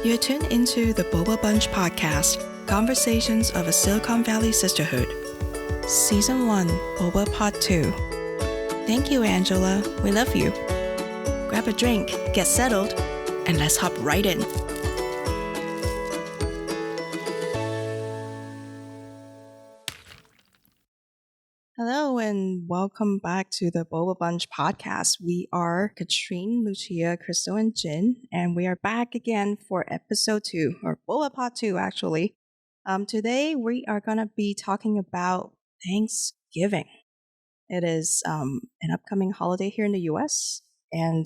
You're tuned into the Boba Bunch podcast, Conversations of a Silicon Valley Sisterhood. Season 1, Boba Part 2. Thank you, Angela. We love you. Grab a drink, get settled, and let's hop right in. Hello and welcome back to the Boba Bunch podcast. We are Katrine, Lucia, Crystal, and Jin, and we are back again for episode 2, or Boba Part 2 actually. Today we are going to be talking about Thanksgiving. It is an upcoming holiday here in the US, and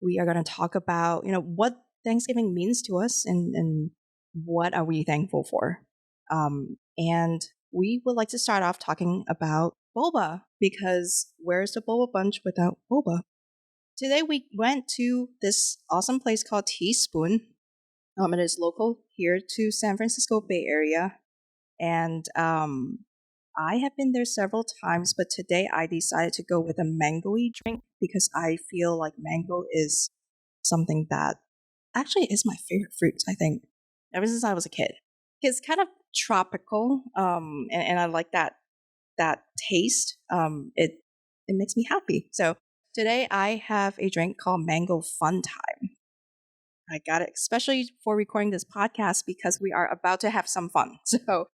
we are going to talk about, what Thanksgiving means to us and what are we thankful for. And we would like to start off talking about boba, because where's the Boba Bunch without boba? Today we went to this awesome place called Teaspoon. It is local here to San Francisco Bay Area. And I have been there several times, but today I decided to go with a mango-y drink because I feel like mango is something that actually is my favorite fruit, I think, ever since I was a kid. It's kind of tropical, and I like that taste. It makes me happy. So today I have a drink called Mango Fun Time. I got it especially for recording this podcast because we are about to have some fun. So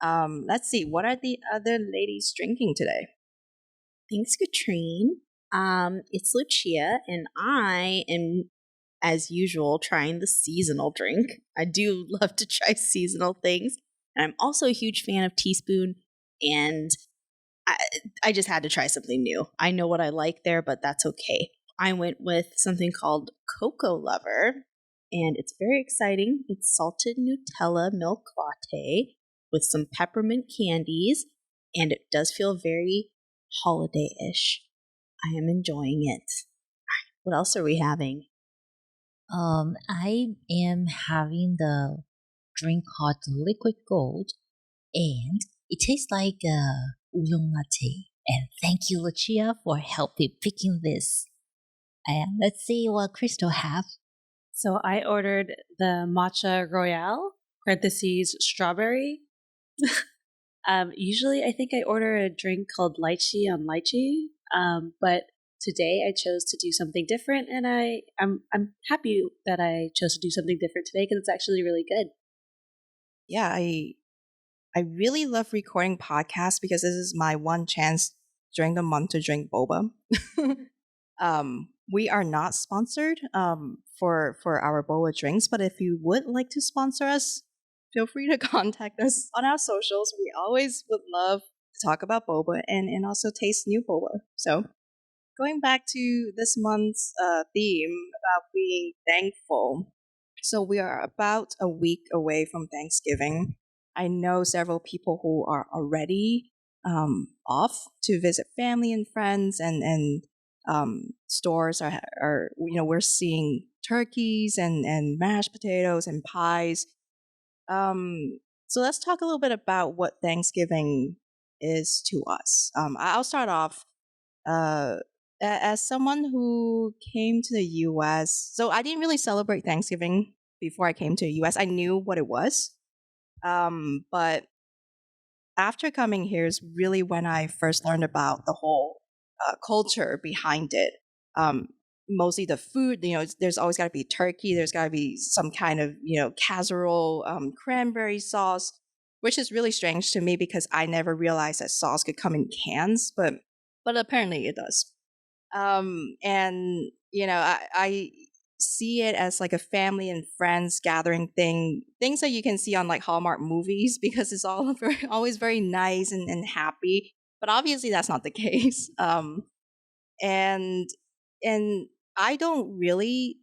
let's see, what are the other ladies drinking today? Thanks, Katrine. It's Lucia, and I am, as usual, trying the seasonal drink. I do love to try seasonal things. And I'm also a huge fan of Teaspoon, and I just had to try something new. I know what I like there, but that's okay. I went with something called Cocoa Lover, and it's very exciting. It's salted Nutella milk latte with some peppermint candies, and it does feel very holiday-ish. I am enjoying it. What else are we having? I am having the drink called Liquid Gold, and it tastes like a oolong latte. And thank you, Lucia, for helping picking this. And let's see what Crystal have. So I ordered the matcha royale, parentheses strawberry. Usually I think I order a drink called lychee on lychee, but today I chose to do something different, and I'm happy that I chose to do something different today because it's actually really good. Yeah, I really love recording podcasts because this is my one chance during the month to drink boba. We are not sponsored for our boba drinks, but if you would like to sponsor us, feel free to contact us on our socials. We always would love to talk about boba and also taste new boba. So going back to this month's theme about being thankful. So we are about a week away from Thanksgiving. I know several people who are already off to visit family and friends, and stores are we're seeing turkeys and mashed potatoes and pies. So let's talk a little bit about what Thanksgiving is to us. I'll start off. As someone who came to the US, so I didn't really celebrate Thanksgiving before I came to the US. I knew what it was. But after coming here is really when I first learned about the whole culture behind it. Mostly the food, there's always got to be turkey. There's got to be some kind of, casserole, cranberry sauce, which is really strange to me because I never realized that sauce could come in cans, but apparently it does. And I see it as like a family and friends gathering things that you can see on like Hallmark movies because it's all always very nice and happy. But obviously that's not the case. And I don't really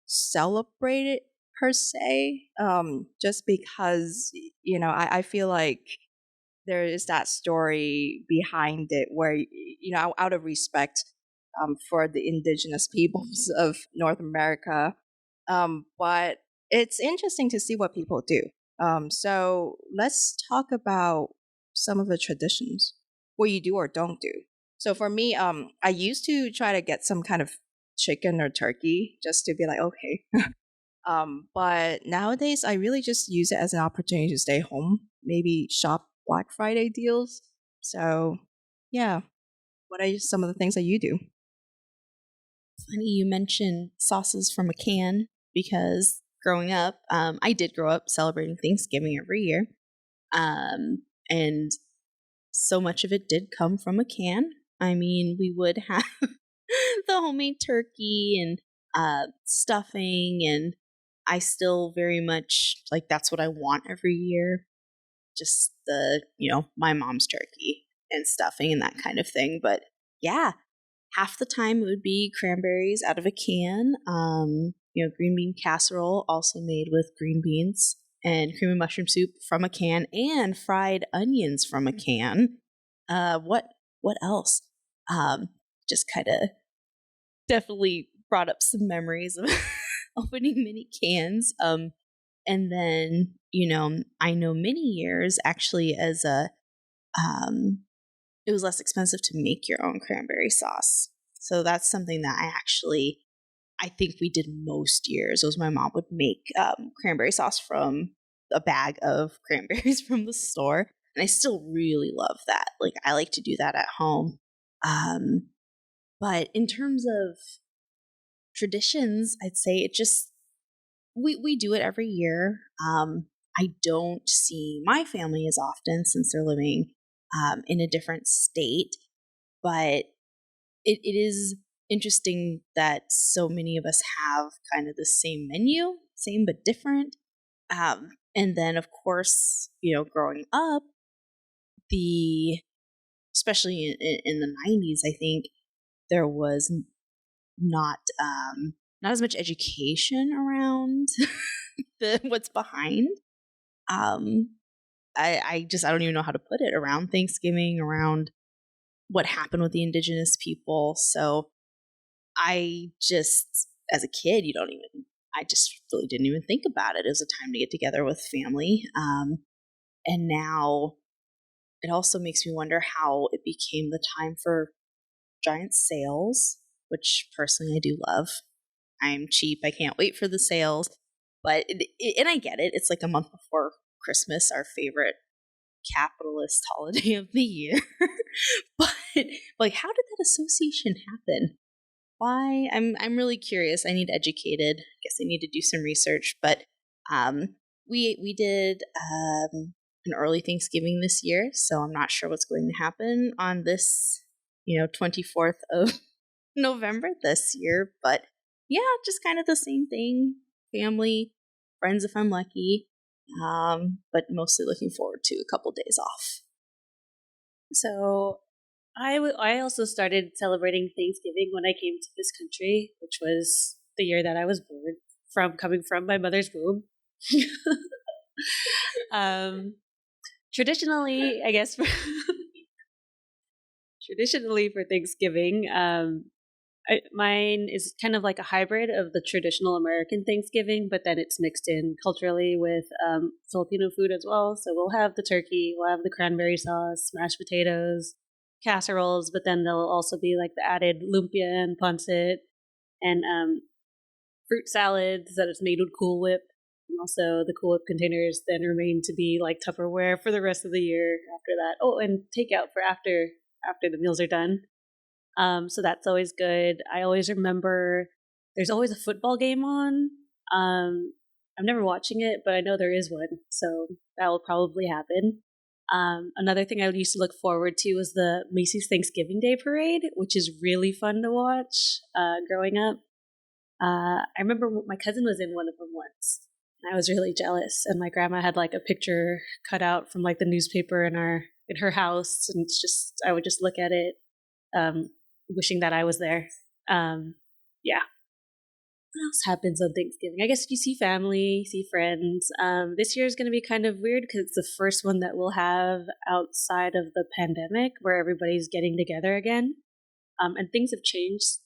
celebrate it per se, just because I feel like there is that story behind it where out of respect for the indigenous peoples of North America. But it's interesting to see what people do. So let's talk about some of the traditions, what you do or don't do. So for me, I used to try to get some kind of chicken or turkey just to be like, okay, But nowadays, I really just use it as an opportunity to stay home, maybe shop Black Friday deals. So, yeah. What are some of the things that you do? Funny you mention sauces from a can because growing up, I did grow up celebrating Thanksgiving every year. And so much of it did come from a can. I mean, we would have the homemade turkey and stuffing, and I still very much like that's what I want every year. Just my mom's turkey and stuffing and that kind of thing. But yeah, half the time it would be cranberries out of a can. Green bean casserole, also made with green beans and cream and mushroom soup from a can, and fried onions from a can. What else? Just kind of definitely brought up some memories of opening mini cans. And then I know many years actually as a it was less expensive to make your own cranberry sauce. So that's something that I think we did most years was my mom would make cranberry sauce from a bag of cranberries from the store. And I still really love that. Like, I like to do that at home. But in terms of traditions, I'd say it just, we do it every year. I don't see my family as often since they're living in a different state. But it is interesting that so many of us have kind of the same menu, same but different. And then, of course, growing up, especially in the 90s, I think there was not as much education around what's behind. I don't even know how to put it around Thanksgiving, around what happened with the indigenous people. So I just, as a kid, I just really didn't even think about it as a time to get together with family. And now it also makes me wonder how it became the time for giant sales, which personally I do love. I'm cheap. I can't wait for the sales. But, and I get it. It's like a month before Christmas, our favorite capitalist holiday of the year. But like, how did that association happen? Why? I'm really curious. I need educated. I guess I need to do some research. But we did an early Thanksgiving this year, so I'm not sure what's going to happen on this 24th of November this year. But yeah, just kind of the same thing. Family, friends if I'm lucky, but mostly looking forward to a couple days off. So I also started celebrating Thanksgiving when I came to this country, which was the year that I was born, coming from my mother's womb. Traditionally, I guess, for Thanksgiving, mine is kind of like a hybrid of the traditional American Thanksgiving, but then it's mixed in culturally with Filipino food as well. So we'll have the turkey, we'll have the cranberry sauce, mashed potatoes, casseroles, but then there'll also be like the added lumpia and pancit and fruit salads that is made with Cool Whip. And also the Cool Whip containers then remain to be like Tupperware for the rest of the year after that. Oh, and takeout for after the meals are done. So that's always good. I always remember there's always a football game on. I'm never watching it, but I know there is one, so that will probably happen. Another thing I used to look forward to was the Macy's Thanksgiving Day Parade, which is really fun to watch growing up. I remember my cousin was in one of them once, and I was really jealous. And my grandma had like a picture cut out from like the newspaper in her house, and I would just look at it, wishing that I was there. Yeah. What else happens on Thanksgiving? I guess you see family, see friends. This year is going to be kind of weird because it's the first one that we'll have outside of the pandemic where everybody's getting together again. And things have changed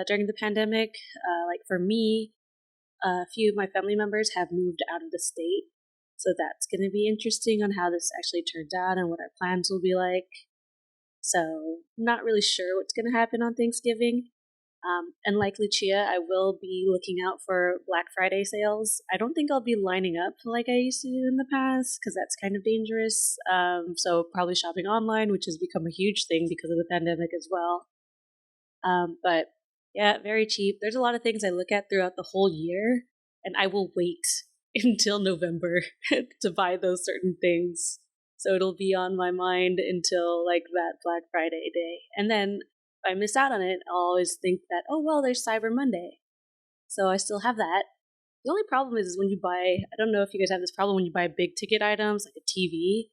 during the pandemic. Like for me, a few of my family members have moved out of the state. So that's going to be interesting on how this actually turns out and what our plans will be like. So not really sure what's going to happen on Thanksgiving. And like Lucia, I will be looking out for Black Friday sales. I don't think I'll be lining up like I used to do in the past because that's kind of dangerous. So probably shopping online, which has become a huge thing because of the pandemic as well. But yeah, very cheap. There's a lot of things I look at throughout the whole year, and I will wait until November to buy those certain things. So it'll be on my mind until like that Black Friday day. And then if I miss out on it, I'll always think that, oh, well, there's Cyber Monday. So I still have that. The only problem is when you buy, I don't know if you guys have this problem when you buy big ticket items like a TV.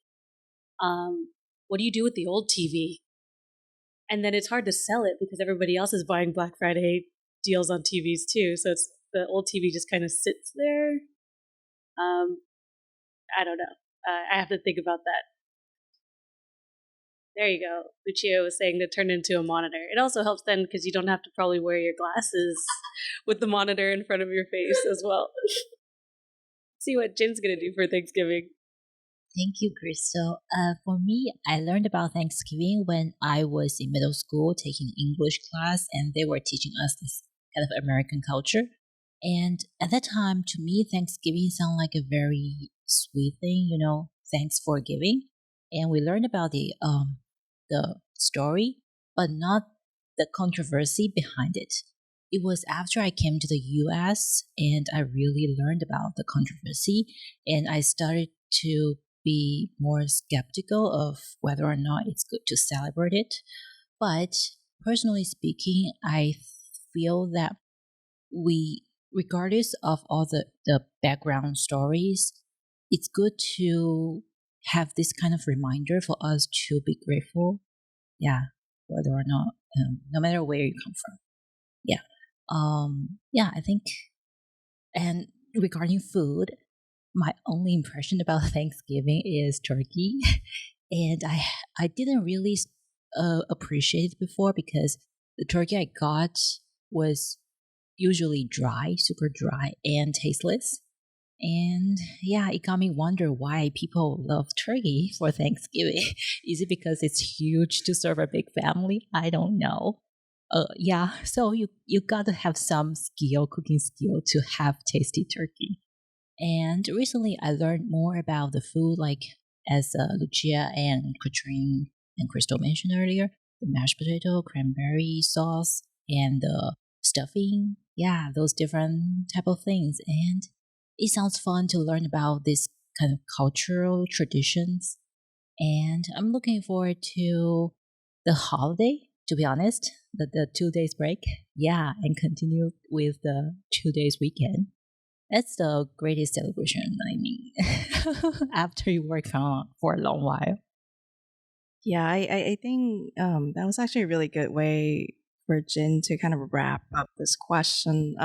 What do you do with the old TV? And then it's hard to sell it because everybody else is buying Black Friday deals on TVs too. So it's the old TV just kind of sits there. I don't know. I have to think about that. There you go. Lucia was saying to turn into a monitor. It also helps then because you don't have to probably wear your glasses with the monitor in front of your face as well. See what Jin's going to do for Thanksgiving. Thank you, Crystal. For me, I learned about Thanksgiving when I was in middle school taking English class, and they were teaching us this kind of American culture. And at that time, to me, Thanksgiving sounded like a very sweet thing, thanks for giving. And we learned about the story, but not the controversy behind it. It was after I came to the US and I really learned about the controversy, and I started to be more skeptical of whether or not it's good to celebrate it. But personally speaking, I feel that regardless of all the background stories, it's good to have this kind of reminder for us to be grateful. Yeah, whether or not, no matter where you come from. Yeah. I think, and regarding food, my only impression about Thanksgiving is turkey. And I didn't really appreciate it before because the turkey I got was usually dry, super dry and tasteless. And yeah, it got me wonder why people love turkey for Thanksgiving. Is it because it's huge to serve a big family? I don't know. So you gotta have some cooking skill to have tasty turkey. And recently I learned more about the food, like as Lucia and Katrine and Crystal mentioned earlier, the mashed potato, cranberry sauce, and the stuffing. Yeah, those different type of things. And it sounds fun to learn about this kind of cultural traditions. And I'm looking forward to the holiday, to be honest, the 2 days break. Yeah, and continue with the 2 days weekend. That's the greatest celebration, after you work for a long while. Yeah, I think that was actually a really good way for Jin to kind of wrap up this question.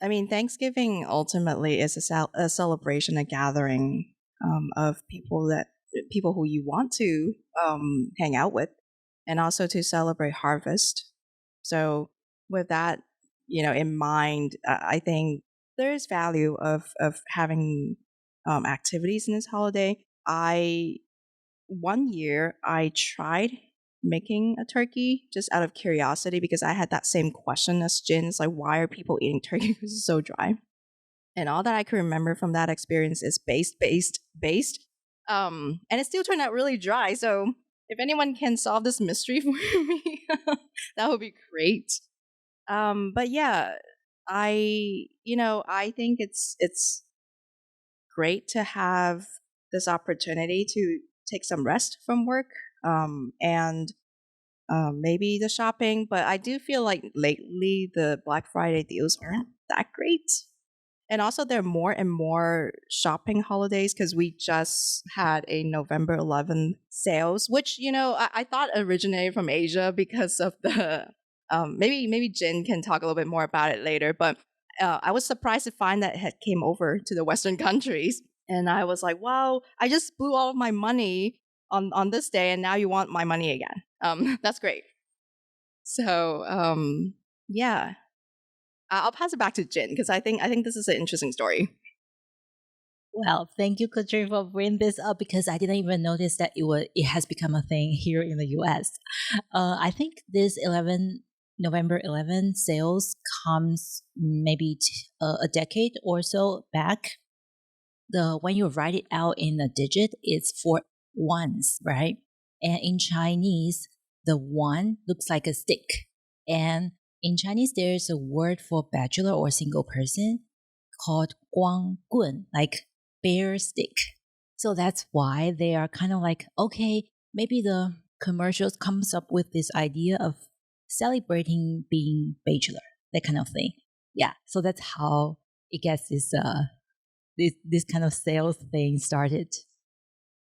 Thanksgiving ultimately is a celebration, a gathering of people who you want to hang out with, and also to celebrate harvest. So with that, in mind, I think there is value of having activities in this holiday. One year I tried making a turkey just out of curiosity because I had that same question as Jin. It's like, why are people eating turkey because it's so dry? And all that I can remember from that experience is based. And it still turned out really dry. So if anyone can solve this mystery for me, that would be great. But yeah, I think it's great to have this opportunity to take some rest from work, and maybe the shopping. But I do feel like lately the Black Friday deals aren't that great. And also there are more and more shopping holidays because we just had a November 11th sales, which, I thought originated from Asia because of the, maybe Jin can talk a little bit more about it later, but I was surprised to find that it had came over to the Western countries. And I was like, wow, I just blew all of my money on this day and now you want my money again. That's great. So, yeah. I'll pass it back to Jin because I think this is an interesting story. Well, thank you, Katrina, for bringing this up because I didn't even notice that it has become a thing here in the US. I think this 11 November 11 sales comes maybe a decade or so back. When you write it out in a digit, it's 4 ones, right? And in Chinese, the one looks like a stick. And in Chinese, there's a word for bachelor or single person called 光棍, like bear stick. So that's why they are kind of like, okay, maybe the commercials comes up with this idea of celebrating being bachelor, that kind of thing. Yeah, so that's how it gets this kind of sales thing started.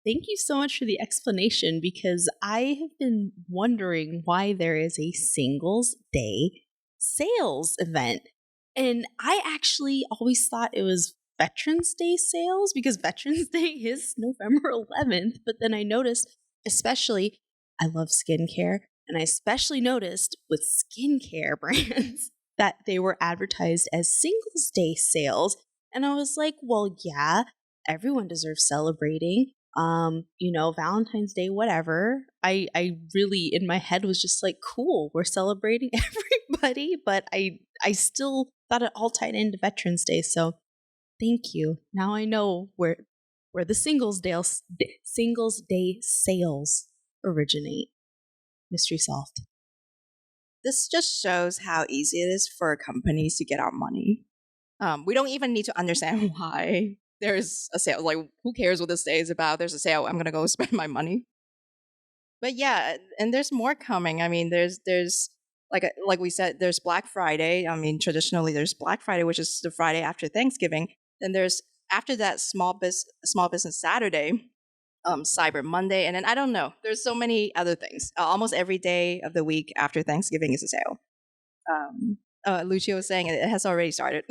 Thank you so much for the explanation, because I have been wondering why there is a Singles Day sales event. And I actually always thought it was Veterans Day sales, because Veterans Day is November 11th. But then I noticed, especially, I love skincare, and I especially noticed with skincare brands that they were advertised as Singles Day sales. And I was like, well, yeah, everyone deserves celebrating. Valentine's Day, whatever. I really, in my head, was just like, cool, we're celebrating everybody. But I still thought it all tied into Veterans Day. So thank you. Now I know where the Singles Day sales originate. Mystery solved. This just shows how easy it is for companies to get our money. We don't even need to understand why there's a sale. Like, who cares what this day is about? There's a sale. I'm gonna go spend my money. But yeah, and there's more coming. I mean, there's like we said, there's Black Friday. I mean, traditionally there's Black Friday, which is the Friday after Thanksgiving. Then there's after that Small Business Saturday, Cyber Monday, and then I don't know. There's so many other things. Almost every day of the week after Thanksgiving is a sale. Lucio was saying it has already started.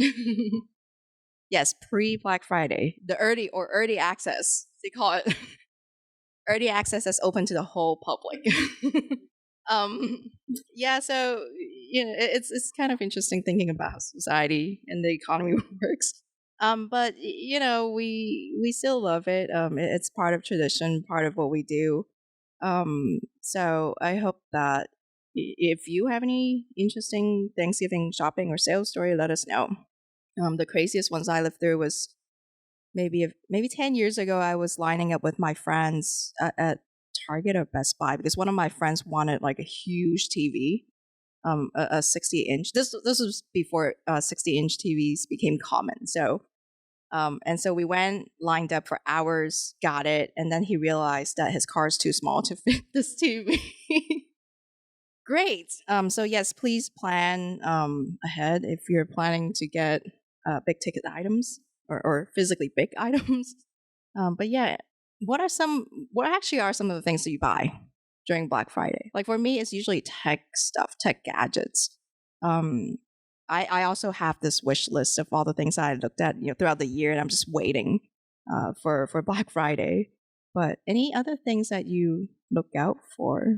Yes, pre-Black Friday, the early access, they call it. Early access that's open to the whole public. Yeah, so it's kind of interesting thinking about how society and the economy works. But we still love it. It's part of tradition, part of what we do. So I hope that if you have any interesting Thanksgiving shopping or sales story, let us know. The craziest ones I lived through was maybe 10 years ago. I was lining up with my friends at Target or Best Buy because one of my friends wanted like a huge TV, a 60-inch. This was before 60-inch TVs became common. So and so we went, lined up for hours, got it, and then he realized that his car is too small to fit this TV. Great. So yes, please plan ahead if you're planning to get big ticket items or physically big items. But yeah, what actually are some of the things that you buy during Black Friday? Like for me, it's usually tech stuff, tech gadgets. I also have this wish list of all the things I looked at throughout the year, and I'm just waiting for Black Friday. But any other things that you look out for?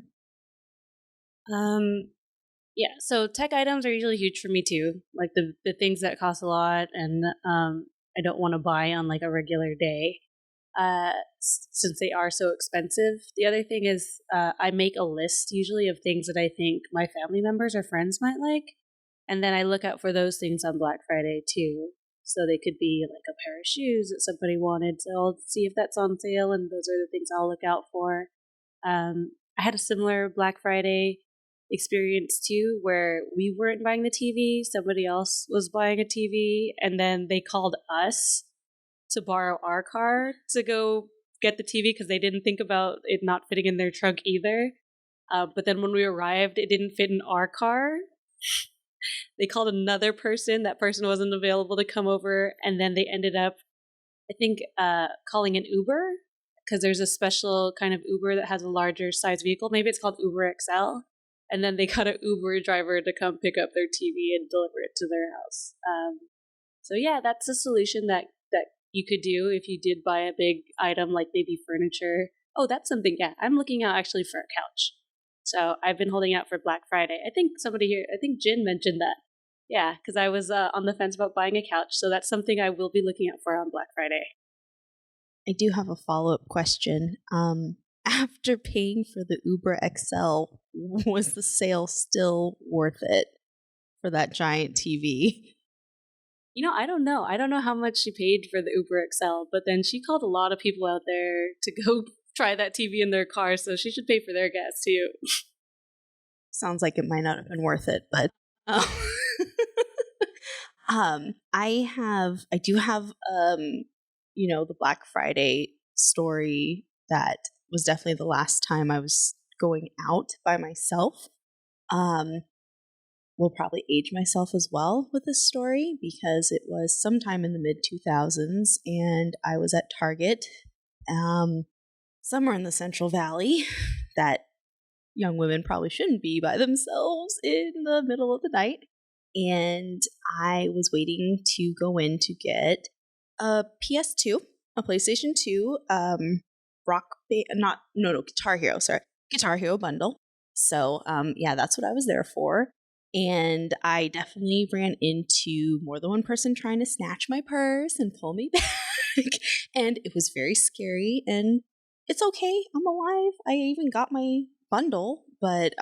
Yeah, so tech items are usually huge for me too. Like the things that cost a lot and I don't want to buy on like a regular day, since they are so expensive. The other thing is I make a list usually of things that I think my family members or friends might like, and then I look out for those things on Black Friday too. So they could be like a pair of shoes that somebody wanted, so I'll see if that's on sale, and those are the things I'll look out for. I had a similar Black Friday experience too, where we weren't buying the TV, somebody else was buying a TV, and then they called us to borrow our car to go get the TV because they didn't think about it not fitting in their trunk either. But then when we arrived, it didn't fit in our car. They called another person. That person wasn't available to come over, and then they ended up, I think, calling an Uber, because there's a special kind of Uber that has a larger size vehicle. Maybe it's called Uber XL. And then they got an Uber driver to come pick up their TV and deliver it to their house. So yeah, that's a solution that you could do if you did buy a big item like maybe furniture. Oh, that's something. Yeah, I'm looking out actually for a couch. So I've been holding out for Black Friday. I think somebody here, I think Jin mentioned that. Yeah, because I was on the fence about buying a couch. So that's something I will be looking out for on Black Friday. I do have a follow-up question. after paying for the Uber XL, was the sale still worth it for that giant TV? I don't know. I don't know how much she paid for the Uber XL, but then she called a lot of people out there to go try that TV in their car, so she should pay for their gas too. Sounds like it might not have been worth it, but I do have the Black Friday story that was definitely the last time I was going out by myself. Will probably age myself as well with this story because it was sometime in the mid 2000s and I was at Target, somewhere in the Central Valley that young women probably shouldn't be by themselves in the middle of the night. And I was waiting to go in to get a PS2, a PlayStation 2, Guitar Hero, Guitar Hero bundle. So, that's what I was there for. And I definitely ran into more than one person trying to snatch my purse and pull me back. And it was very scary. And it's okay. I'm alive. I even got my bundle. But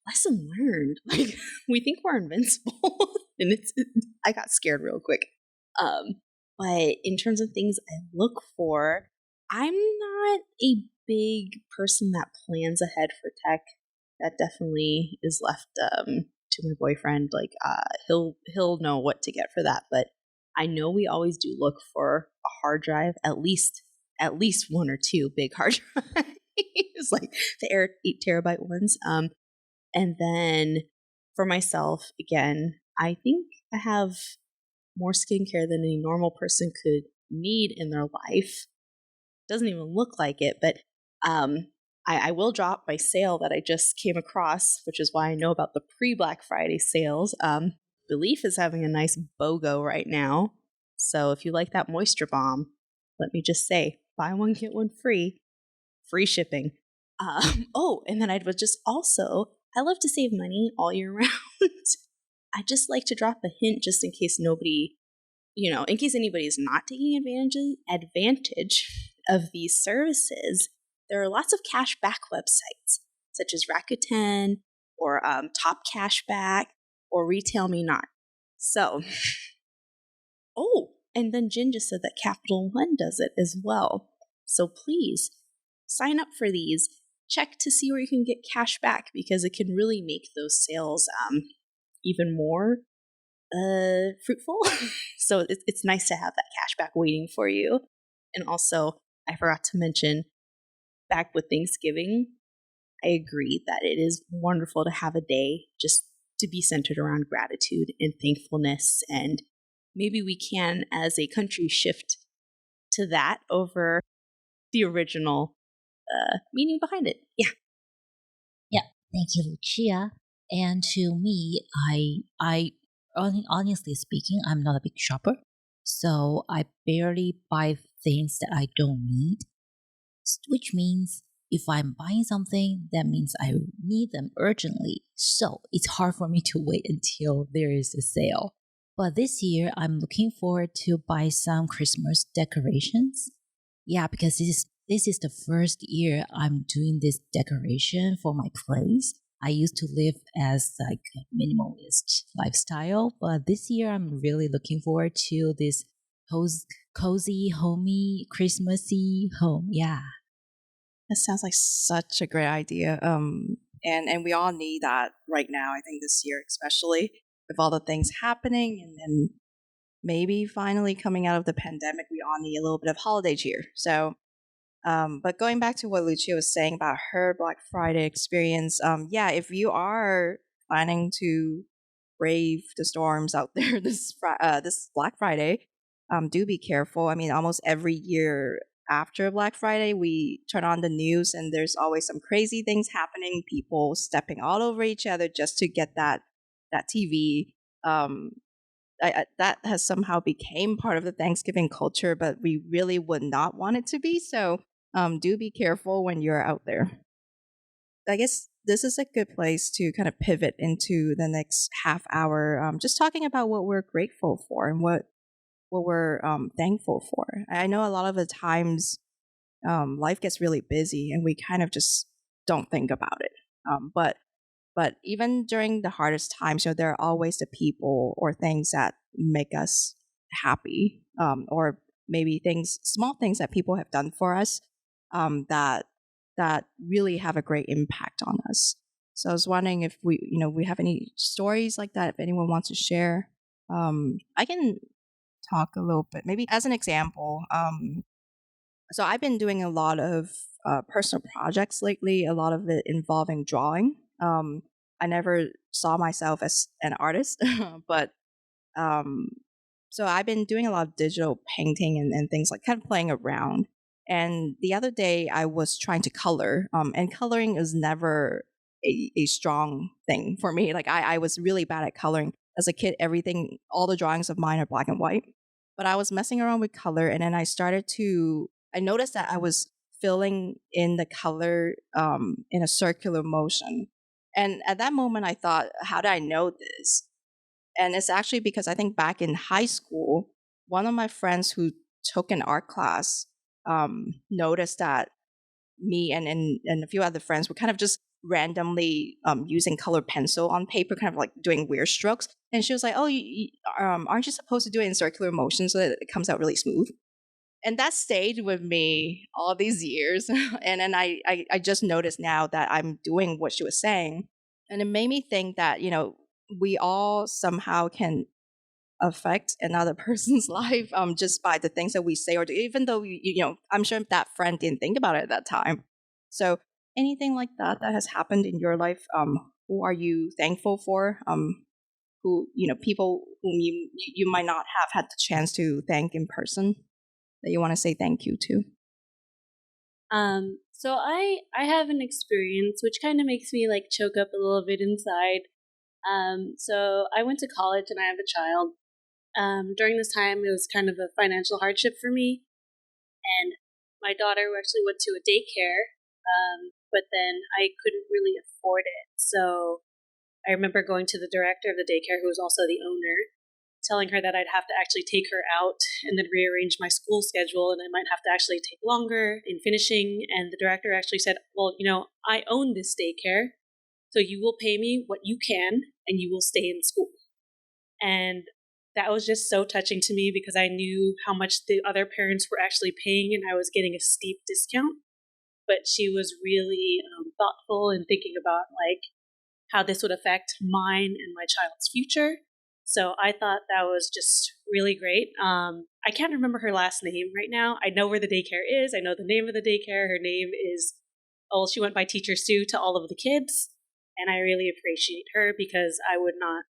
lesson learned. Like, we think we're invincible. And I got scared real quick. But in terms of things I look for, I'm not a big person that plans ahead for tech. That definitely is left to my boyfriend. Like he'll know what to get for that. But I know we always do look for a hard drive, at least 1 or 2 big hard drives. It's like the 8 terabyte ones. And then for myself, again, I think I have more skincare than any normal person could need in their life. Doesn't even look like it, but I will drop my sale that I just came across, which is why I know about the pre-Black Friday sales. Belief is having a nice BOGO right now. So if you like that moisture bomb, let me just say, buy one, get one free shipping. And then I love to save money all year round. I just like to drop a hint just in case in case anybody is not taking advantage of these services. There are lots of cashback websites, such as Rakuten or Top Cashback or Retail Me Not. So, and then Jin just said that Capital One does it as well. So please sign up for these. Check to see where you can get cash back because it can really make those sales even more fruitful. So it's nice to have that cash back waiting for you. And also, I forgot to mention, back with Thanksgiving, I agree that it is wonderful to have a day just to be centered around gratitude and thankfulness. And maybe we can, as a country, shift to that over the original meaning behind it. Yeah. Yeah. Thank you, Lucia. And to me, I honestly speaking, I'm not a big shopper. So I barely buy things that I don't need, which means if I'm buying something, that means I need them urgently. So it's hard for me to wait until there is a sale. But this year, I'm looking forward to buy some Christmas decorations. Yeah, because this is the first year I'm doing this decoration for my place. I used to live as like a minimalist lifestyle, but this year I'm really looking forward to this cozy, homey, Christmassy home. Yeah. That sounds like such a great idea. And we all need that right now. I think this year, especially with all the things happening, and maybe finally coming out of the pandemic, we all need a little bit of holiday cheer. So, but going back to what Lucia was saying about her Black Friday experience, if you are planning to brave the storms out there this Black Friday, do be careful. I mean, almost every year after Black Friday, we turn on the news and there's always some crazy things happening. People stepping all over each other just to get that TV. That has somehow became part of the Thanksgiving culture, but we really would not want it to be. So do be careful when you're out there. I guess this is a good place to kind of pivot into the next half hour, just talking about what we're grateful for and what we're thankful for. I know a lot of the times life gets really busy and we kind of just don't think about it. But even during the hardest times, there are always the people or things that make us happy, or maybe small things that people have done for us, that really have a great impact on us. So I was wondering if we have any stories like that. If anyone wants to share, I can talk a little bit. Maybe as an example, so I've been doing a lot of personal projects lately. A lot of it involving drawing. I never saw myself as an artist, but so I've been doing a lot of digital painting and things like kind of playing around. And the other day I was trying to color, and coloring is never a strong thing for me. Like I was really bad at coloring. As a kid, all the drawings of mine are black and white. But I was messing around with color, and then I noticed that I was filling in the color in a circular motion. And at that moment, I thought, how did I know this? And it's actually because I think back in high school, one of my friends who took an art class noticed that me and a few other friends were kind of just randomly using colored pencil on paper, kind of like doing weird strokes. And she was like, "Oh, aren't you supposed to do it in circular motion so that it comes out really smooth?" And that stayed with me all these years. And then I just noticed now that I'm doing what she was saying. And it made me think that, we all somehow can affect another person's life just by the things that we say or do, even though, I'm sure that friend didn't think about it at that time. So anything like that has happened in your life, who are you thankful for? Who, people whom you might not have had the chance to thank in person, that you want to say thank you to? So I have an experience which kind of makes me like choke up a little bit inside. So I went to college and I have a child. During this time, it was kind of a financial hardship for me, and my daughter actually went to a daycare, but then I couldn't really afford it. So I remember going to the director of the daycare, who was also the owner, telling her that I'd have to actually take her out and then rearrange my school schedule, and I might have to actually take longer in finishing. And the director actually said, "Well, I own this daycare, so you will pay me what you can, and you will stay in school." And that was just so touching to me because I knew how much the other parents were actually paying, and I was getting a steep discount. But she was really thoughtful and thinking about like how this would affect mine and my child's future. So I thought that was just really great. I can't remember her last name right now. I know where the daycare is. I know the name of the daycare. Her name is, she went by Teacher Sue to all of the kids. And I really appreciate her because I would not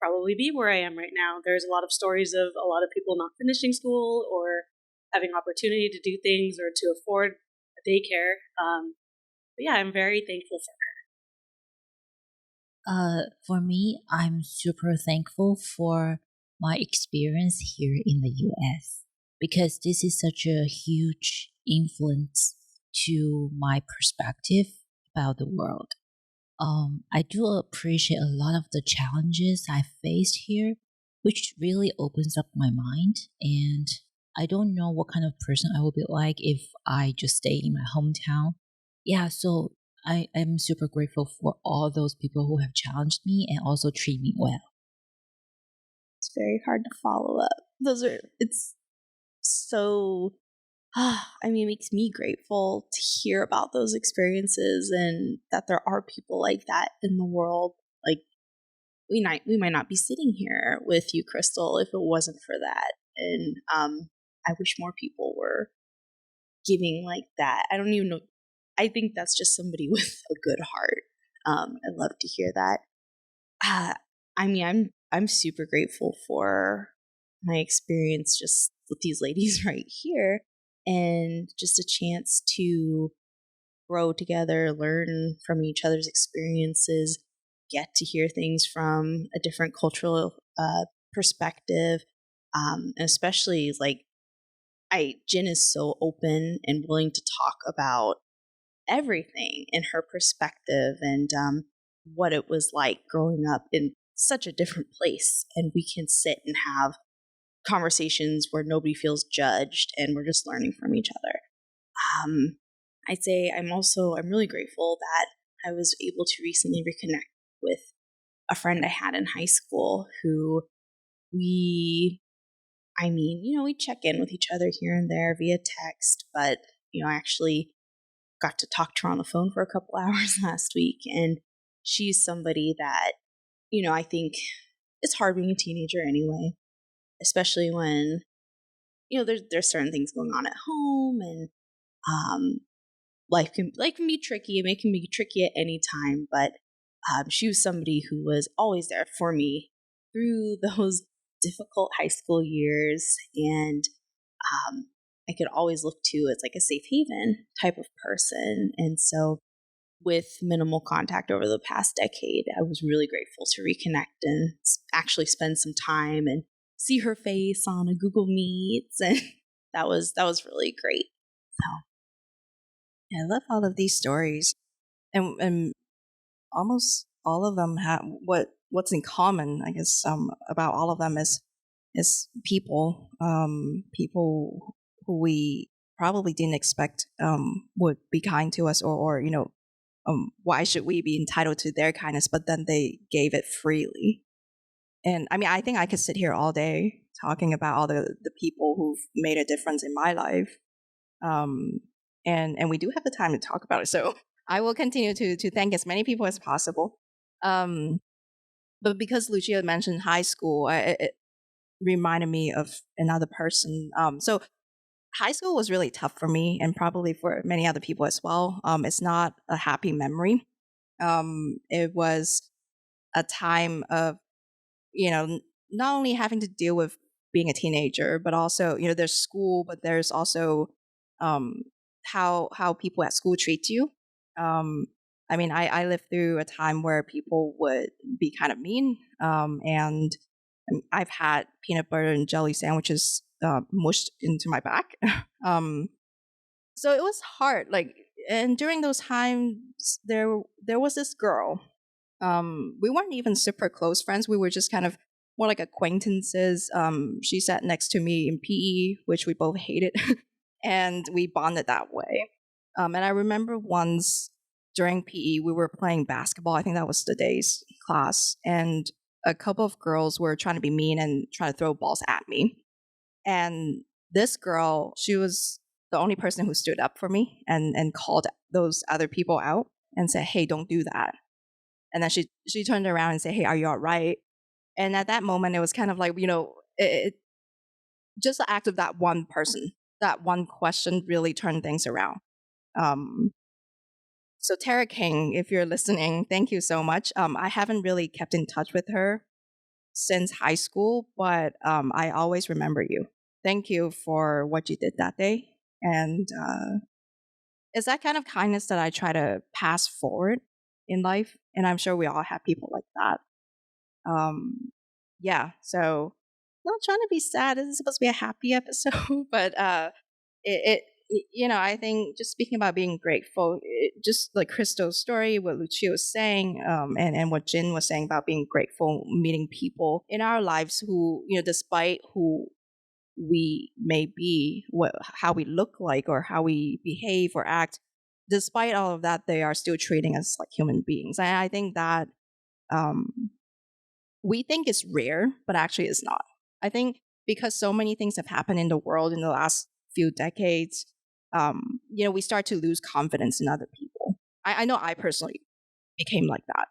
probably be where I am right now. There's a lot of stories of a lot of people not finishing school or having opportunity to do things or to afford a daycare. But yeah, I'm very thankful for her. For me, I'm super thankful for my experience here in the US because this is such a huge influence to my perspective about the world. I do appreciate a lot of the challenges I faced here, which really opens up my mind. And I don't know what kind of person I will be like if I just stay in my hometown. Yeah, so I am super grateful for all those people who have challenged me and also treat me well. It's very hard to follow up. It's so, it makes me grateful to hear about those experiences and that there are people like that in the world. Like, we might not be sitting here with you, Crystal, if it wasn't for that. And I wish more people were giving like that. I don't even know. I think that's just somebody with a good heart. I'd love to hear that. I'm super grateful for my experience just with these ladies right here, and just a chance to grow together, learn from each other's experiences, get to hear things from a different cultural perspective, and especially like Jen is so open and willing to talk about everything in her perspective and what it was like growing up in such a different place. And we can sit and have conversations where nobody feels judged and we're just learning from each other. I'd say I'm really grateful that I was able to recently reconnect with a friend I had in high school who we check in with each other here and there via text, but, I actually got to talk to her on the phone for a couple hours last week. And she's somebody that, I think it's hard being a teenager anyway, especially when, there's certain things going on at home, and life can be tricky. It can be tricky at any time, but she was somebody who was always there for me through those difficult high school years, and I could always look to as like a safe haven type of person. And so with minimal contact over the past decade, I was really grateful to reconnect and actually spend some time and see her face on a Google Meets, and that was really great. So Yeah, I love all of these stories, and almost all of them have what's in common. I guess about all of them is people, people who we probably didn't expect would be kind to us, or why should we be entitled to their kindness? But then they gave it freely. And I mean, I think I could sit here all day talking about all the people who've made a difference in my life. And we do have the time to talk about it. So I will continue to thank as many people as possible. But because Lucia mentioned high school, it reminded me of another person. So high school was really tough for me, and probably for many other people as well. It's not a happy memory. It was a time of, not only having to deal with being a teenager, but also, there's school, but there's also how people at school treat you. I mean, I lived through a time where people would be kind of mean, and I've had peanut butter and jelly sandwiches mushed into my back. So it was hard. And during those times, there was this girl. We weren't even super close friends. We were just kind of more like acquaintances. She sat next to me in PE, which we both hated, and we bonded that way. And I remember once during PE, we were playing basketball. I think that was the day's class, and a couple of girls were trying to be mean and trying to throw balls at me. And this girl, she was the only person who stood up for me and called those other people out and said, "Hey, don't do that." And then she turned around and said, "Hey, are you all right?" And at that moment, it was kind of like, just the act of that one person, that one question really turned things around. So Tara King, if you're listening, thank you so much. I haven't really kept in touch with her since high school, but I always remember you. Thank you for what you did that day. And it's that kind of kindness that I try to pass forward in life. And I'm sure we all have people like that. Yeah, so not trying to be sad. This is supposed to be a happy episode, but I think just speaking about being grateful, just like Crystal's story, what Lucia was saying, and what Jin was saying about being grateful, meeting people in our lives who, despite who we may be, how we look like, or how we behave or act, despite all of that, they are still treating us like human beings. And I think that we think it's rare, but actually it's not. I think because so many things have happened in the world in the last few decades, we start to lose confidence in other people. I know I personally became like that.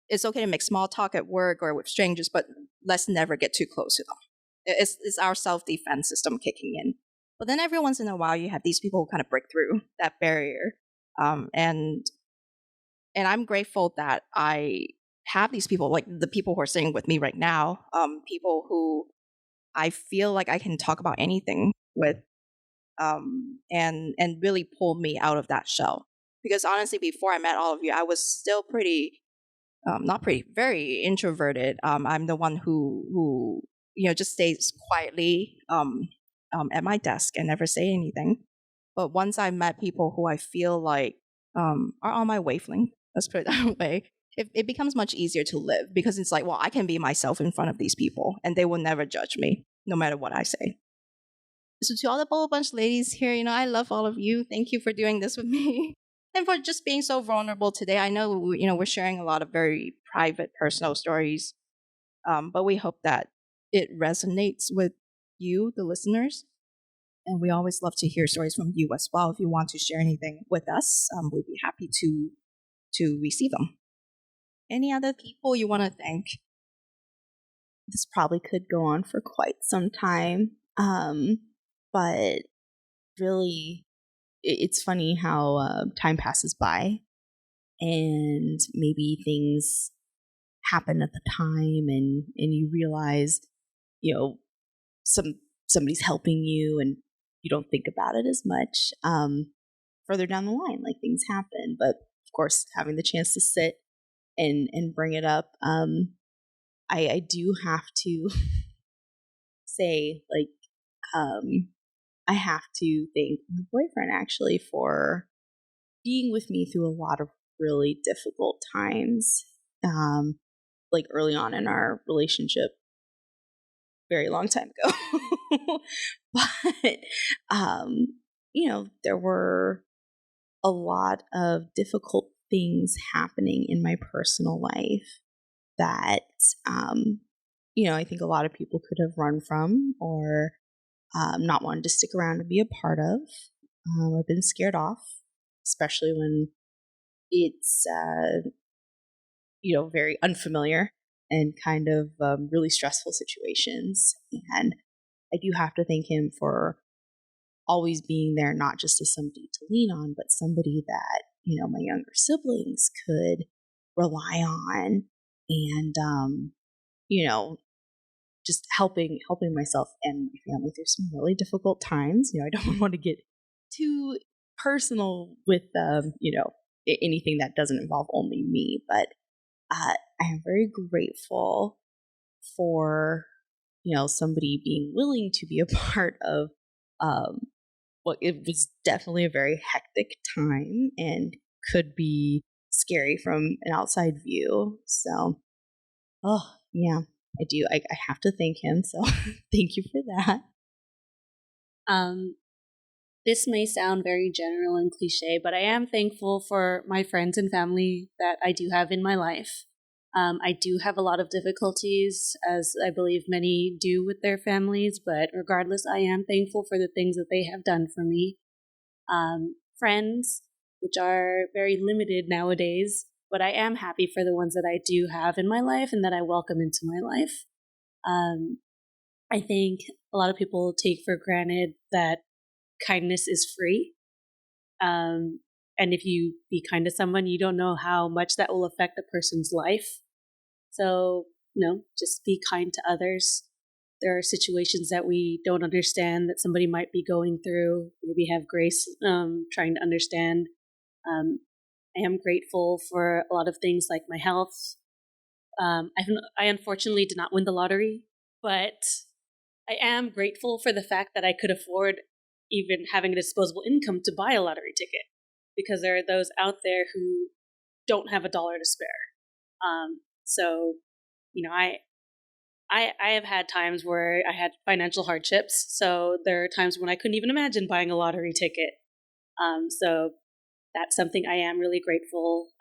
It's okay to make small talk at work or with strangers, but let's never get too close to them. It's our self-defense system kicking in. But then every once in a while, you have these people who kind of break through that barrier. And I'm grateful that I have these people, like the people who are sitting with me right now, people who I feel like I can talk about anything with, and really pull me out of that shell. Because honestly, before I met all of you, I was still very introverted. I'm the one who just stays quietly at my desk and never say anything. But once I met people who I feel like are on my wavelength, let's put it that way, it becomes much easier to live, because it's like, well, I can be myself in front of these people and they will never judge me, no matter what I say. So to all the Boba Bunch ladies here, I love all of you. Thank you for doing this with me. And for just being so vulnerable today. I know, we're sharing a lot of very private, personal stories. But we hope that it resonates with you, the listeners. And we always love to hear stories from you as well. If you want to share anything with us, we'd be happy to receive them. Any other people you want to thank? This probably could go on for quite some time. But really, it's funny how time passes by and maybe things happen at the time and you realize, somebody's helping you and you don't think about it as much. Further down the line, like, things happen. But of course, having the chance to sit and bring it up, I do have to say, like, I have to thank my boyfriend actually for being with me through a lot of really difficult times. Like, early on in our relationship, very long time ago. But there were a lot of difficult things happening in my personal life that I think a lot of people could have run from or not wanted to stick around and be a part of. I've been scared off, especially when it's very unfamiliar and kind of really stressful situations. And I do have to thank him for always being there, not just as somebody to lean on, but somebody that my younger siblings could rely on, and just helping myself and my family through some really difficult times. I don't want to get too personal with anything that doesn't involve only me, but I am very grateful for somebody being willing to be a part of what it was definitely a very hectic time and could be scary from an outside view. So, yeah, I do. I have to thank him. So thank you for that. This may sound very general and cliche, but I am thankful for my friends and family that I do have in my life. I do have a lot of difficulties, as I believe many do with their families, but regardless, I am thankful for the things that they have done for me. Friends, which are very limited nowadays, but I am happy for the ones that I do have in my life and that I welcome into my life. I think a lot of people take for granted that kindness is free. And if you be kind to someone, you don't know how much that will affect a person's life. So, just be kind to others. There are situations that we don't understand that somebody might be going through. Maybe have grace trying to understand. I am grateful for a lot of things like my health. I unfortunately did not win the lottery, but I am grateful for the fact that I could afford even having a disposable income to buy a lottery ticket, because there are those out there who don't have $1 to spare. So, I have had times where I had financial hardships. So there are times when I couldn't even imagine buying a lottery ticket. So that's something I am really grateful.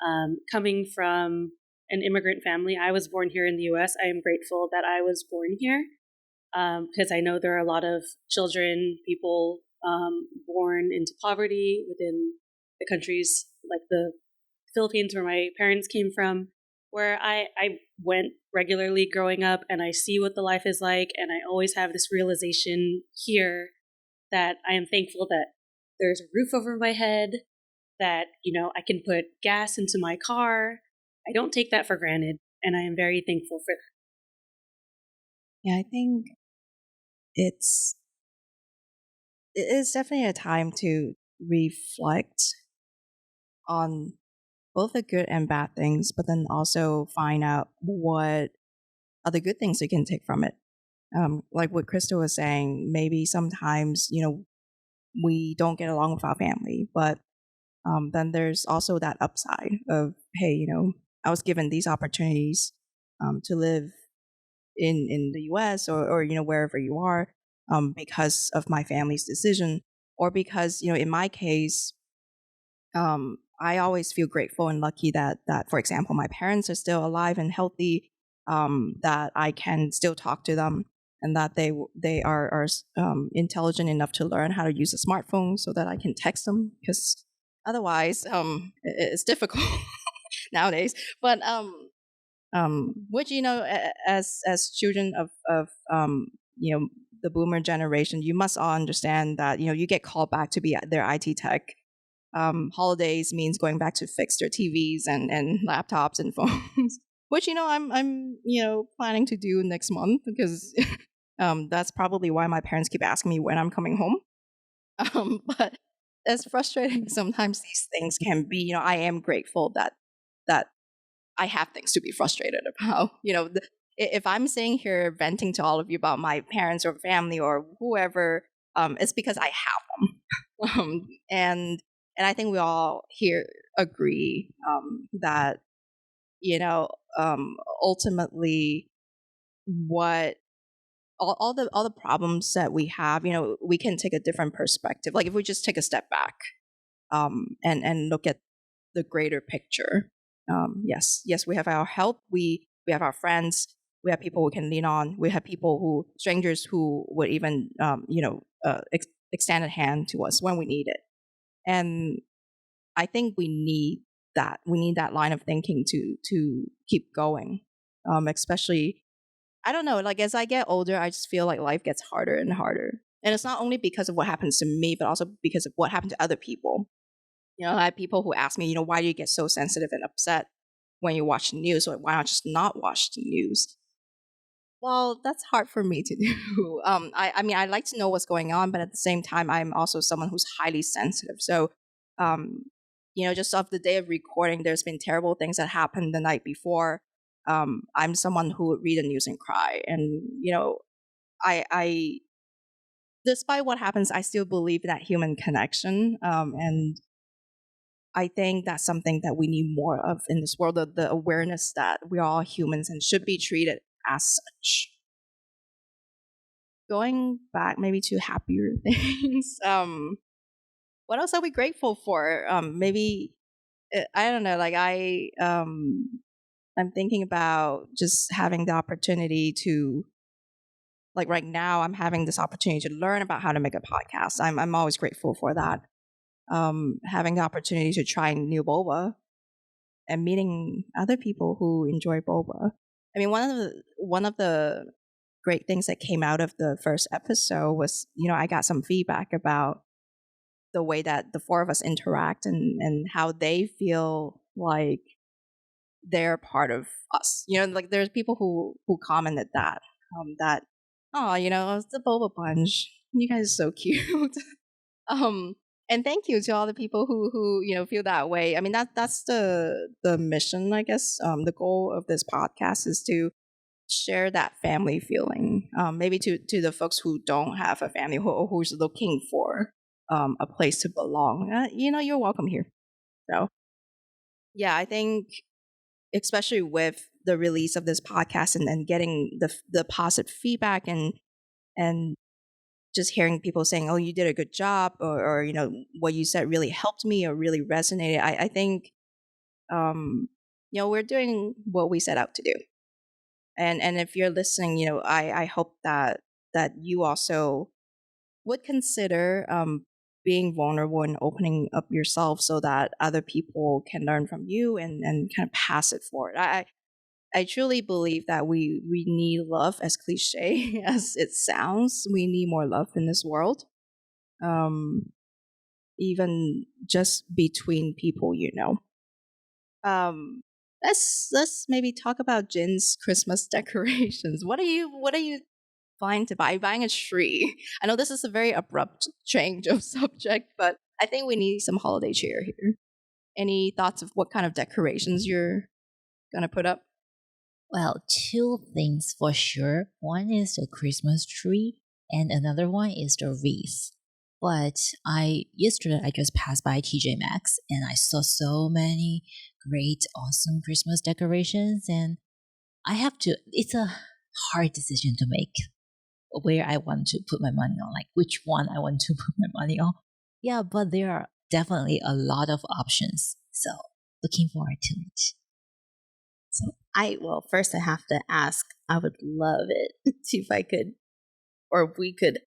Coming from an immigrant family, I was born here in the U.S. I am grateful that I was born here, because I know there are a lot of children, people born into poverty within the countries like the Philippines, where my parents came from, where I went regularly growing up, and I see what the life is like, and I always have this realization here that I am thankful that there's a roof over my head, that, I can put gas into my car. I don't take that for granted, and I am very thankful for that. Yeah, I think it is definitely a time to reflect on both the good and bad things, but then also find out what are the good things you can take from it. Like what Crystal was saying, maybe sometimes, we don't get along with our family, but then there's also that upside of, hey, I was given these opportunities to live in the US or wherever you are. because of my family's decision, or because, in my case, I always feel grateful and lucky that, for example, my parents are still alive and healthy, that I can still talk to them, and that they are intelligent enough to learn how to use a smartphone so that I can text them, because otherwise, it's difficult nowadays. But which, as children of the boomer generation, you must all understand that you get called back to be their IT tech. Holidays means going back to fix their TVs and laptops and phones, which I'm planning to do next month, because that's probably why my parents keep asking me when I'm coming home. But as frustrating sometimes these things can be, I am grateful that I have things to be frustrated about. If I'm sitting here venting to all of you about my parents or family or whoever, it's because I have them. And I think we all here agree that, ultimately, what all the problems that we have, we can take a different perspective. Like if we just take a step back, and look at the greater picture. Yes, we have our help. We have our friends. We have people we can lean on. We have strangers who would even, extend a hand to us when we need it. And I think we need that. We need that line of thinking to keep going. Especially, I don't know, like as I get older, I just feel like life gets harder and harder. And it's not only because of what happens to me, but also because of what happened to other people. I had people who ask me, why do you get so sensitive and upset when you watch the news? Or why not just not watch the news? Well, that's hard for me to do. I mean, I like to know what's going on, but at the same time, I'm also someone who's highly sensitive. So, just off the day of recording, there's been terrible things that happened the night before. I'm someone who would read the news and cry. And, I despite what happens, I still believe in that human connection. And I think that's something that we need more of in this world, the awareness that we're all humans and should be treated as such. Going back maybe to happier things, what else are we grateful for? Maybe, I don't know, like I'm thinking about just having the opportunity to, like right now, I'm having this opportunity to learn about how to make a podcast. I'm always grateful for that. Having the opportunity to try new boba and meeting other people who enjoy boba. I mean, one of the great things that came out of the first episode was, I got some feedback about the way that the four of us interact and how they feel like they're part of us. Like there's people who commented that, oh, it's the Boba Bunch. You guys are so cute. And thank you to all the people who feel that way. I mean, that's the mission, I guess. The goal of this podcast is to share that family feeling, maybe to the folks who don't have a family, who's looking for a place to belong. You're welcome here. So, yeah, I think especially with the release of this podcast and getting the positive feedback and just hearing people saying, "Oh, you did a good job," or what you said really helped me or really resonated. I think, we're doing what we set out to do. And if you're listening, I hope that you also would consider being vulnerable and opening up yourself so that other people can learn from you and kind of pass it forward. I truly believe that we need love, as cliche as it sounds. We need more love in this world, even just between people. Let's maybe talk about Jin's Christmas decorations. What are you buying to buy? Are you buying a tree? I know this is a very abrupt change of subject, but I think we need some holiday cheer here. Any thoughts of what kind of decorations you're gonna put up? Well, two things for sure. One is the Christmas tree, and another one is the wreath. But yesterday I just passed by TJ Maxx and I saw so many great, awesome Christmas decorations, and it's a hard decision to make. where I want to put my money on, like which one I want to put my money on. Yeah, but there are definitely a lot of options. So looking forward to it. So first I have to ask, I would love it see if I could, or if we could,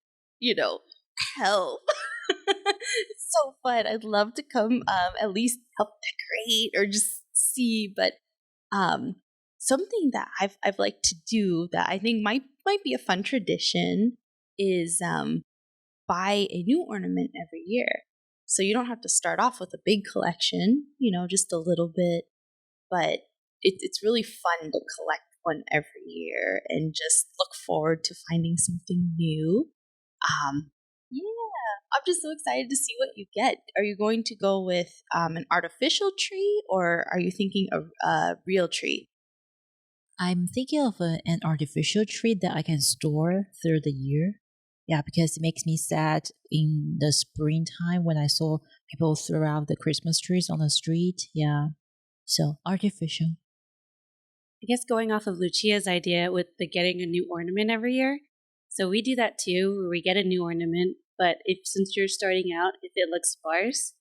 help. It's so fun. I'd love to come at least help decorate or just see, but something that I've liked to do that I think might be a fun tradition is buy a new ornament every year. So you don't have to start off with a big collection, just a little bit, but it's really fun to collect one every year and just look forward to finding something new. Yeah, I'm just so excited to see what you get. Are you going to go with an artificial tree, or are you thinking a real tree? I'm thinking of an artificial tree that I can store through the year. Yeah, because it makes me sad in the springtime when I saw people throw out the Christmas trees on the street. Yeah, so artificial. I guess going off of Lucia's idea with the getting a new ornament every year. So we do that too, where we get a new ornament. But since you're starting out, if it looks sparse,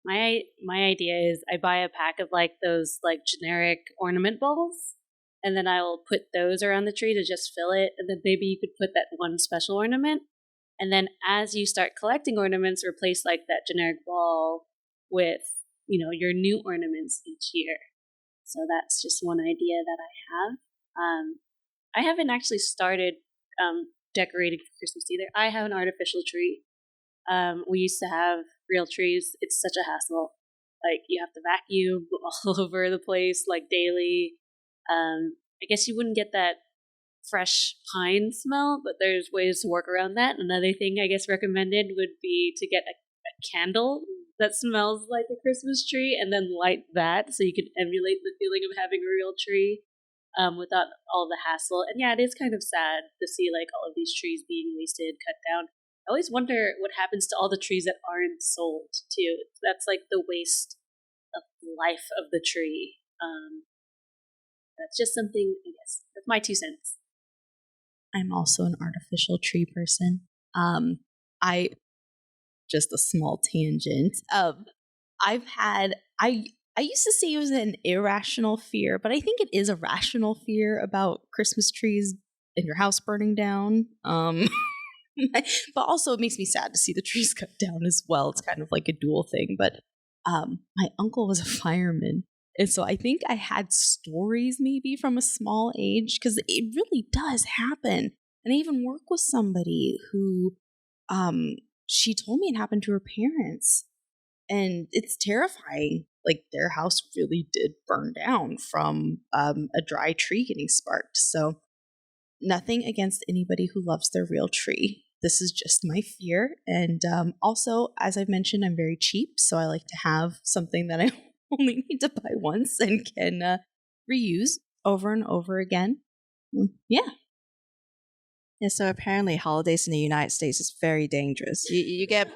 my idea is I buy a pack of like those like generic ornament balls, and then I will put those around the tree to just fill it, and then maybe you could put that one special ornament. And then as you start collecting ornaments, replace like that generic ball with, your new ornaments each year. So that's just one idea that I have. I haven't actually started decorating for Christmas either. I have an artificial tree. We used to have real trees. It's such a hassle. Like you have to vacuum all over the place like daily. I guess you wouldn't get that fresh pine smell, but there's ways to work around that. Another thing I guess recommended would be to get a candle that smells like a Christmas tree and then light that so you can emulate the feeling of having a real tree without all the hassle. And yeah, it is kind of sad to see like all of these trees being wasted, cut down. I always wonder what happens to all the trees that aren't sold too. That's like the waste of the life of the tree. That's just something, I guess, that's my 2 cents. I'm also an artificial tree person. I just a small tangent. I used to say it was an irrational fear, but I think it is a rational fear about Christmas trees in your house burning down. But also it makes me sad to see the trees cut down as well. It's kind of like a dual thing. But my uncle was a fireman. And so I think I had stories maybe from a small age, because it really does happen. And I even work with somebody who she told me it happened to her parents. And it's terrifying. Like their house really did burn down from a dry tree getting sparked. So nothing against anybody who loves their real tree. This is just my fear. And also, as I've mentioned, I'm very cheap. So I like to have something that I only need to buy once and can reuse over and over again. Yeah. Yeah, so apparently holidays in the United States is very dangerous. You get,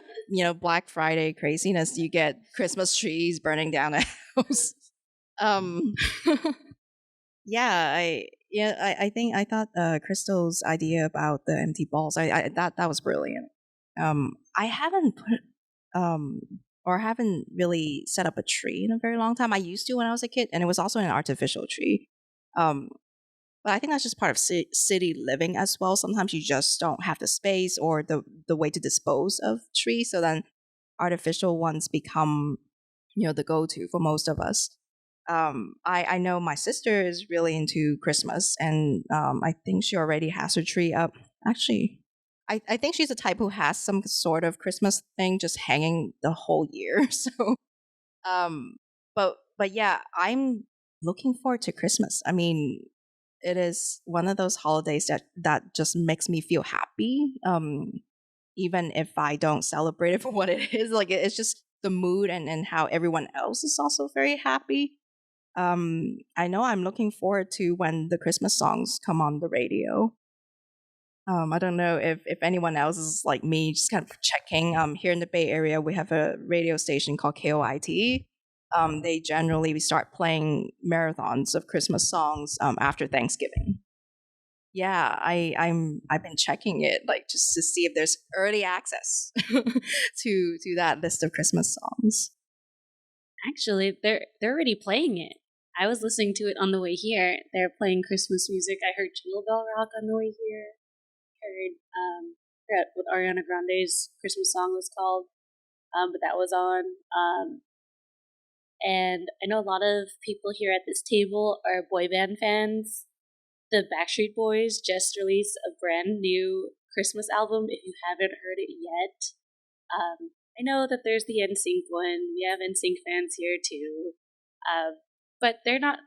Black Friday craziness. You get Christmas trees burning down the house. I thought Crystal's idea about the empty balls, that was brilliant. I haven't haven't really set up a tree in a very long time. I used to when I was a kid, and it was also an artificial tree. But I think that's just part of city living as well. Sometimes you just don't have the space or the way to dispose of trees, so then artificial ones become, the go-to for most of us. I know my sister is really into Christmas, and I think she already has her tree up. Actually, I think she's the type who has some sort of Christmas thing just hanging the whole year. So, but yeah, I'm looking forward to Christmas. I mean, it is one of those holidays that just makes me feel happy. Even if I don't celebrate it for what it is, like it's just the mood and how everyone else is also very happy. I know I'm looking forward to when the Christmas songs come on the radio. I don't know if anyone else is like me, just kind of checking. Here in the Bay Area, we have a radio station called KOIT. We start playing marathons of Christmas songs after Thanksgiving. I've been checking it like just to see if there's early access to that list of Christmas songs. Actually, they're already playing it. I was listening to it on the way here. They're playing Christmas music. I heard Jingle Bell Rock on the way here. Forgot what Ariana Grande's Christmas song was called, but that was on. And I know a lot of people here at this table are boy band fans. The Backstreet Boys just released a brand new Christmas album. If you haven't heard it yet, I know that there's the NSYNC one. We have NSYNC fans here too, but they're not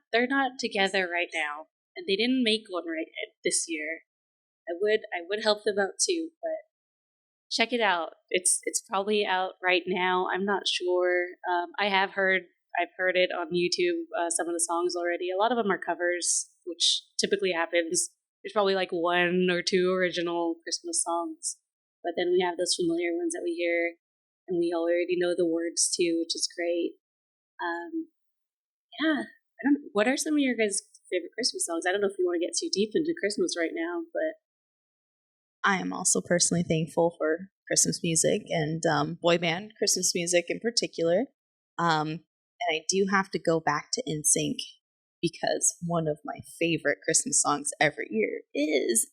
together right now, and they didn't make one right this year. I would help them out too, but check it out. It's probably out right now. I'm not sure. I've heard it on YouTube. Some of the songs already. A lot of them are covers, which typically happens. There's probably like one or two original Christmas songs, but then we have those familiar ones that we hear, and we already know the words too, which is great. Yeah, I don't know. What are some of your guys' favorite Christmas songs? I don't know if you want to get too deep into Christmas right now, but I am also personally thankful for Christmas music and boy band Christmas music in particular. And I do have to go back to NSYNC because one of my favorite Christmas songs every year is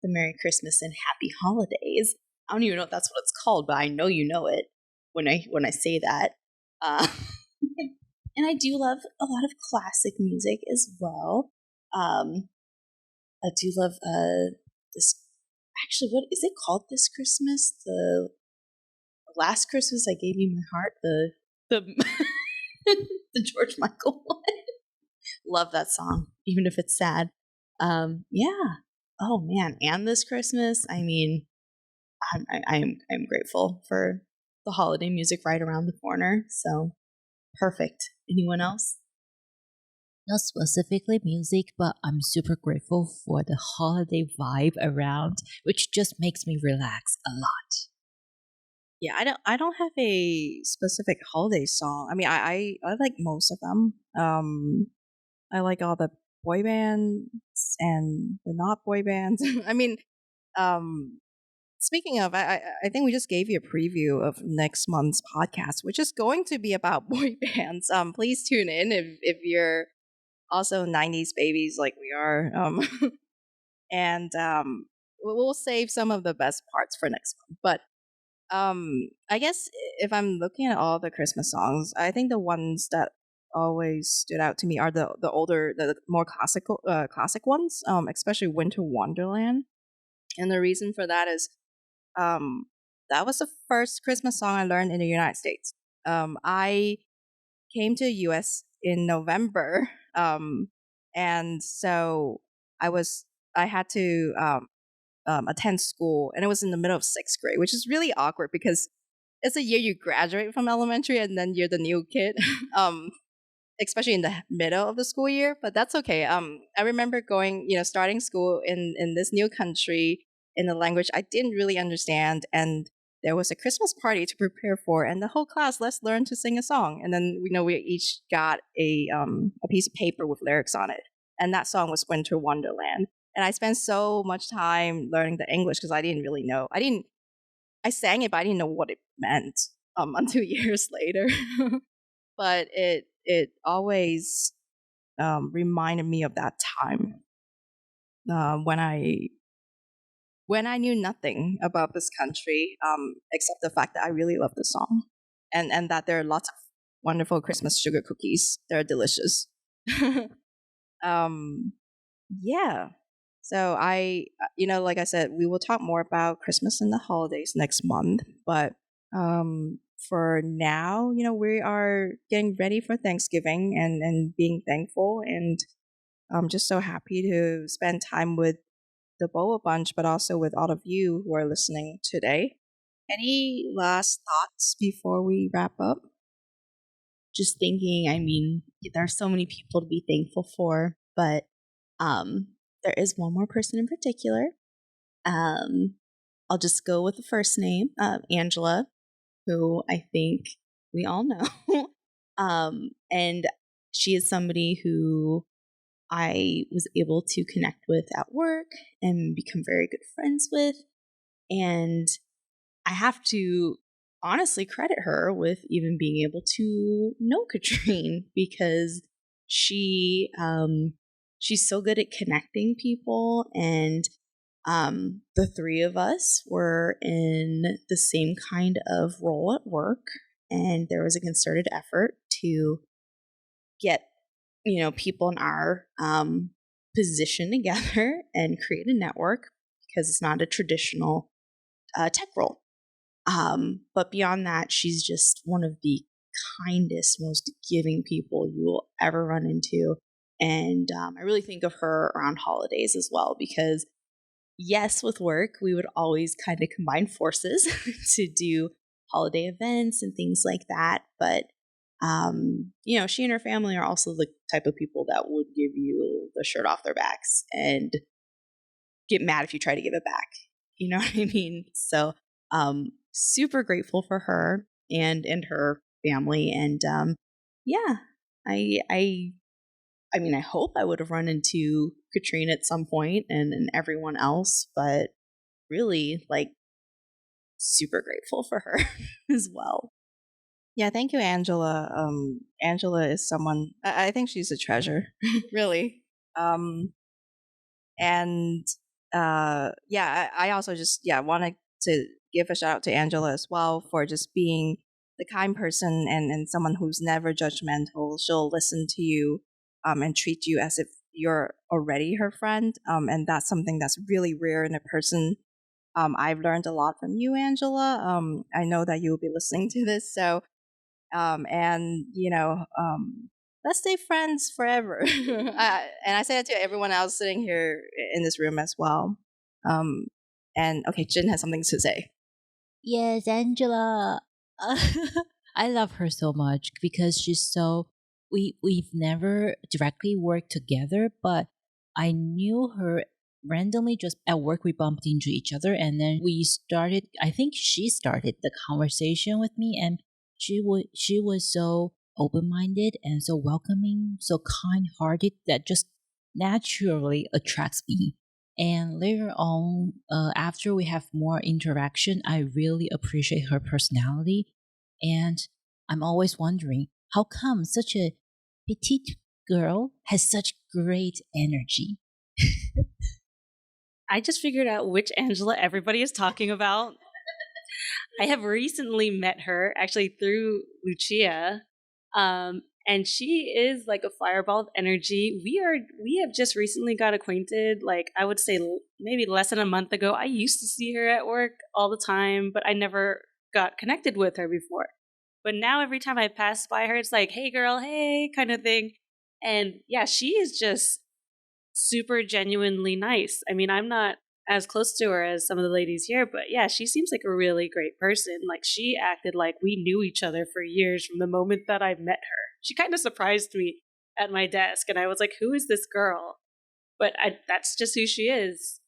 the Merry Christmas and Happy Holidays. I don't even know if that's what it's called, but I know you know it when I say that. And I do love a lot of classic music as well. I do love this. Actually, what is it called this Christmas? The Last Christmas I Gave You My Heart. The the George Michael one. Love that song, even if it's sad. Yeah. Oh man, and this Christmas, I mean, I'm grateful for the holiday music right around the corner. So perfect. Anyone else? Not specifically music, but I'm super grateful for the holiday vibe around, which just makes me relax a lot. Yeah, I don't have a specific holiday song. I mean, I like most of them. I like all the boy bands and the not boy bands. I mean, speaking of, I think we just gave you a preview of next month's podcast, which is going to be about boy bands. Please tune in if you're also 90s babies like we are. And we'll save some of the best parts for next month. But I guess if I'm looking at all the Christmas songs, I think the ones that always stood out to me are the older, the more classic ones, especially Winter Wonderland. And the reason for that is that was the first Christmas song I learned in the United States. I came to the US in November, and so I had to attend school, and it was in the middle of 6th grade, which is really awkward because it's a year you graduate from elementary and then you're the new kid, especially in the middle of the school year. But that's okay. I remember going, starting school in this new country in a language I didn't really understand, and there was a Christmas party to prepare for, and the whole class, let's learn to sing a song. And then we each got a piece of paper with lyrics on it, and that song was Winter Wonderland. And I spent so much time learning the English because I didn't really know. I sang it, but I didn't know what it meant until years later. But it always reminded me of that time when I knew nothing about this country except the fact that I really love the song, and that there are lots of wonderful Christmas sugar cookies. They're delicious. Yeah. So like I said, we will talk more about Christmas and the holidays next month. But for now, we are getting ready for Thanksgiving and being thankful. And I'm just so happy to spend time with the Boba Bunch, but also with all of you who are listening today. Any last thoughts before we wrap up? Just thinking, I mean, there are so many people to be thankful for, but there is one more person in particular. I'll just go with the first name, Angela, who I think we all know. And she is somebody who I was able to connect with at work and become very good friends with. And I have to honestly credit her with even being able to know Katrine because she's so good at connecting people, and the three of us were in the same kind of role at work, and there was a concerted effort to get people in our position together and create a network because it's not a traditional tech role. But beyond that, she's just one of the kindest, most giving people you will ever run into. And I really think of her around holidays as well, because yes, with work, we would always kind of combine forces to do holiday events and things like that. But, she and her family are also the type of people that would give you the shirt off their backs and get mad if you try to give it back. You know what I mean? So, super grateful for her and her family. And, I hope I would have run into Katrine at some point and everyone else, but really, super grateful for her as well. Yeah, thank you, Angela. Angela is someone, I think she's a treasure, really. I also just, wanted to give a shout out to Angela as well for just being the kind person and someone who's never judgmental. She'll listen to you and treat you as if you're already her friend. And that's something that's really rare in a person. I've learned a lot from you, Angela. I know that you'll be listening to this. So, let's stay friends forever. And I say that to everyone else sitting here in this room as well. And okay, Jin has something to say. Yes, Angela. I love her so much because she's so. We've never directly worked together, but I knew her randomly just at work. We bumped into each other, and then we started. I think she started the conversation with me, and she was so open-minded and so welcoming, so kind-hearted that just naturally attracts me. And later on, after we have more interaction, I really appreciate her personality. And I'm always wondering, how come such a petite girl has such great energy? I just figured out which Angela everybody is talking about. I have recently met her, actually through Lucia. And she is like a fireball of energy. We have just recently got acquainted, I would say maybe less than a month ago. I used to see her at work all the time, but I never got connected with her before. But now every time I pass by her, it's like, hey girl, hey, kind of thing. And yeah, she is just super genuinely nice. I mean, I'm not as close to her as some of the ladies here, but yeah, she seems like a really great person. She acted like we knew each other for years from the moment that I met her. She kind of surprised me at my desk, and I was like, who is this girl? But that's just who she is.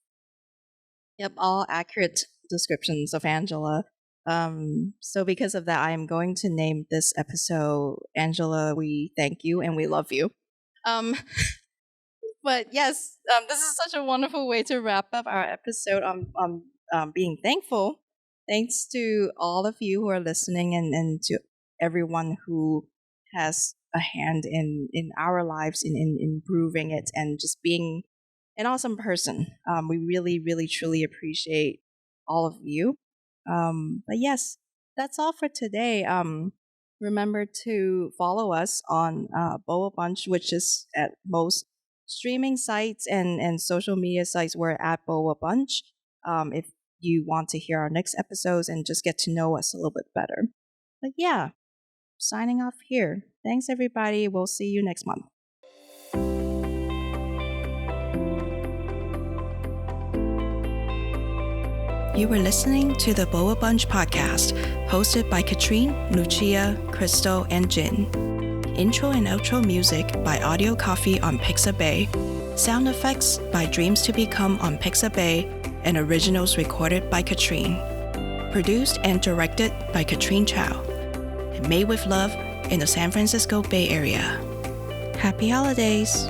Yep, all accurate descriptions of Angela. So because of that, I am going to name this episode Angela, we thank you and we love you. But yes, this is such a wonderful way to wrap up our episode on being thankful. Thanks to all of you who are listening and to everyone who has a hand in our lives in improving it and just being an awesome person. We really, really, truly appreciate all of you. But yes, that's all for today. Remember to follow us on Boba Bunch, which is at most streaming sites and social media sites. We're at Boba Bunch. If you want to hear our next episodes and just get to know us a little bit better. But yeah, signing off here. Thanks, everybody. We'll see you next month. You were listening to the Boba Bunch podcast, hosted by Katrine, Lucia, Crystal, and Jin. Intro and outro music by Audio Coffee on Pixabay. Sound effects by Dreams to Become on Pixabay, and originals recorded by Katrine. Produced and directed by Katrine Chow. And made with love in the San Francisco Bay Area. Happy holidays!